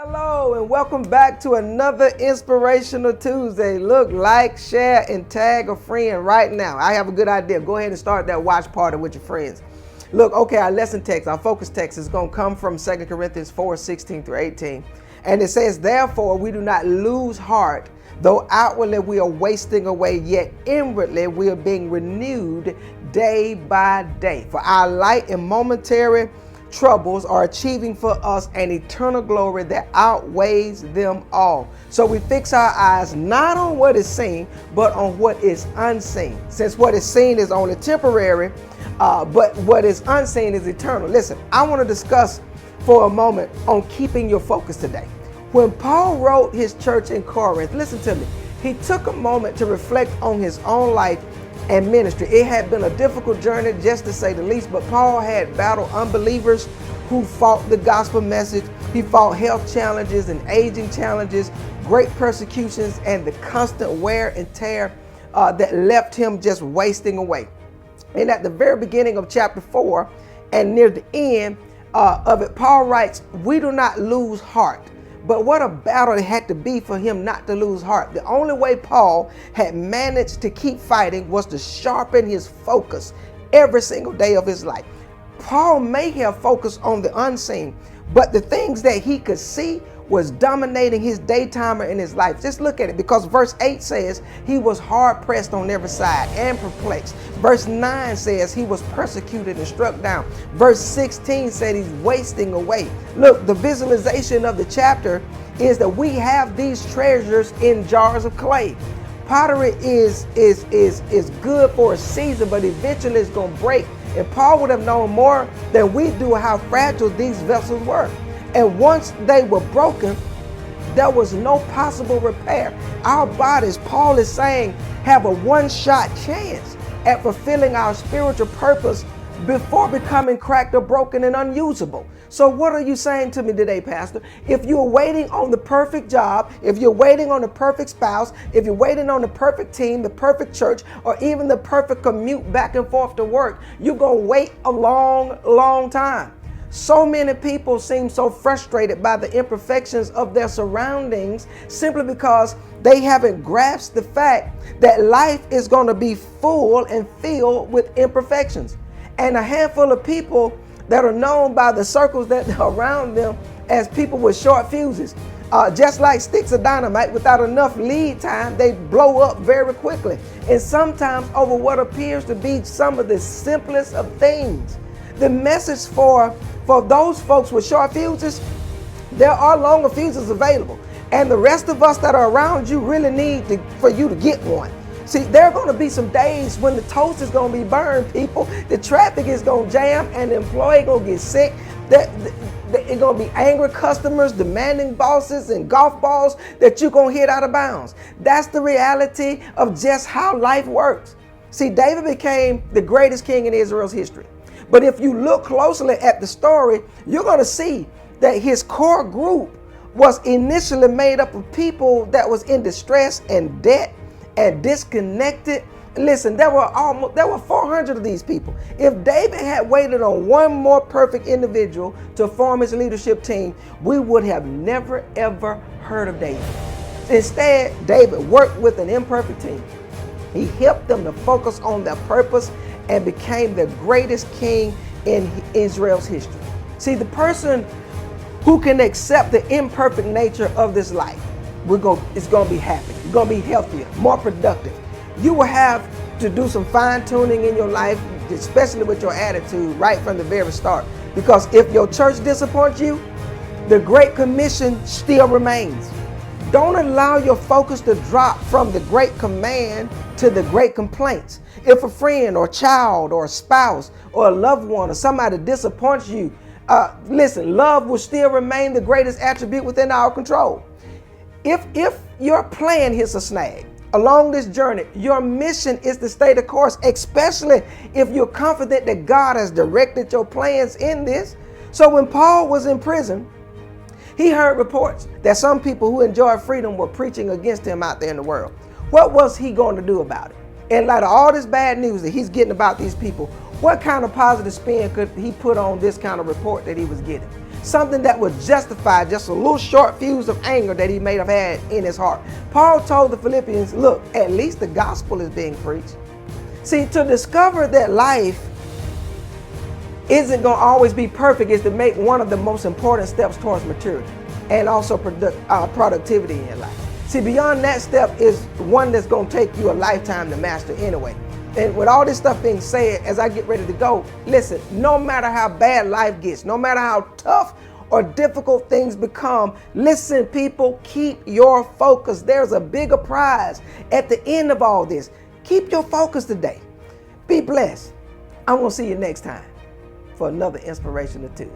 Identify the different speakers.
Speaker 1: Hello and welcome back to another Inspirational Tuesday. Look, like, share, and tag a friend right now. I have a good idea. Go ahead and start that watch party with your friends. Look, okay, our lesson text, our focus text is going to come from 2 Corinthians 4:16 through 18. And it says, therefore, we do not lose heart, though outwardly we are wasting away, yet inwardly we are being renewed day by day. For our light and momentary troubles are achieving for us an eternal glory that outweighs them all. So we fix our eyes not on what is seen, but on what is unseen. Since what is seen is only temporary, but what is unseen is eternal. Listen, I want to discuss for a moment on keeping your focus today. When Paul wrote his church in Corinth, listen to me, he took a moment to reflect on his own life and ministry. It had been a difficult journey, just to say the least, but Paul had battled unbelievers who fought the gospel message. He fought health challenges and aging challenges, great persecutions, and the constant wear and tear that left him just wasting away. And at the very beginning of chapter 4 and near the end of it, Paul writes, we do not lose heart. But what a battle it had to be for him not to lose heart. The only way Paul had managed to keep fighting was to sharpen his focus every single day of his life. Paul may have focused on the unseen, but the things that he could see was dominating his daytimer in his life. Just look at it, because verse 8 says he was hard pressed on every side and perplexed. Verse 9 says he was persecuted and struck down. Verse 16 said he's wasting away. Look, the visualization of the chapter is that we have these treasures in jars of clay. Pottery is good for a season, but eventually it's going to break. And Paul would have known more than we do how fragile these vessels were. And once they were broken, there was no possible repair. Our bodies, Paul is saying, have a one-shot chance at fulfilling our spiritual purpose before becoming cracked or broken and unusable. So what are you saying to me today, Pastor? If you're waiting on the perfect job, if you're waiting on the perfect spouse, if you're waiting on the perfect team, the perfect church, or even the perfect commute back and forth to work, you're going to wait a long, long time. So many people seem so frustrated by the imperfections of their surroundings simply because they haven't grasped the fact that life is going to be full and filled with imperfections. And a handful of people that are known by the circles that are around them as people with short fuses. Just like sticks of dynamite, without enough lead time, they blow up very quickly. And sometimes over what appears to be some of the simplest of things. The message for those folks with short fuses, there are longer fuses available. And the rest of us that are around you really need for you to get one. See, there are going to be some days when the toast is going to be burned, people. The traffic is going to jam and the employee going to get sick. It's going to be angry customers, demanding bosses, and golf balls that you're going to hit out of bounds. That's the reality of just how life works. See, David became the greatest king in Israel's history. But if you look closely at the story, you're going to see that his core group was initially made up of people that was in distress and debt and disconnected. Listen, there were 400 of these people. If David had waited on one more perfect individual to form his leadership team, we would have never ever heard of David. Instead, David worked with an imperfect team. He helped them to focus on their purpose and became the greatest king in Israel's history. See, the person who can accept the imperfect nature of this life is going to be happy. You're going to be healthier, more productive. You will have to do some fine-tuning in your life, especially with your attitude right from the very start. Because if your church disappoints you, the Great Commission still remains. Don't allow your focus to drop from the great command to the great complaints. If a friend or child or a spouse or a loved one or somebody disappoints you, listen, love will still remain the greatest attribute within our control. If your plan hits a snag along this journey, your mission is to stay the course, especially if you're confident that God has directed your plans in this. So when Paul was in prison, he heard reports that some people who enjoyed freedom were preaching against him out there in the world. What was he going to do about it? In light of all this bad news that he's getting about these people, what kind of positive spin could he put on this kind of report that he was getting? something that would justify just a little short fuse of anger that he may have had in his heart. Paul told the Philippians, look, at least the gospel is being preached. See, to discover that life isn't going to always be perfect is to make one of the most important steps towards maturity and also productivity in your life. See, beyond that step is one that's going to take you a lifetime to master anyway. And with all this stuff being said, as I get ready to go, listen, no matter how bad life gets, no matter how tough or difficult things become, listen, people, keep your focus. There's a bigger prize at the end of all this. Keep your focus today. Be blessed. I'm going to see you next time for another Inspirational Tuesday.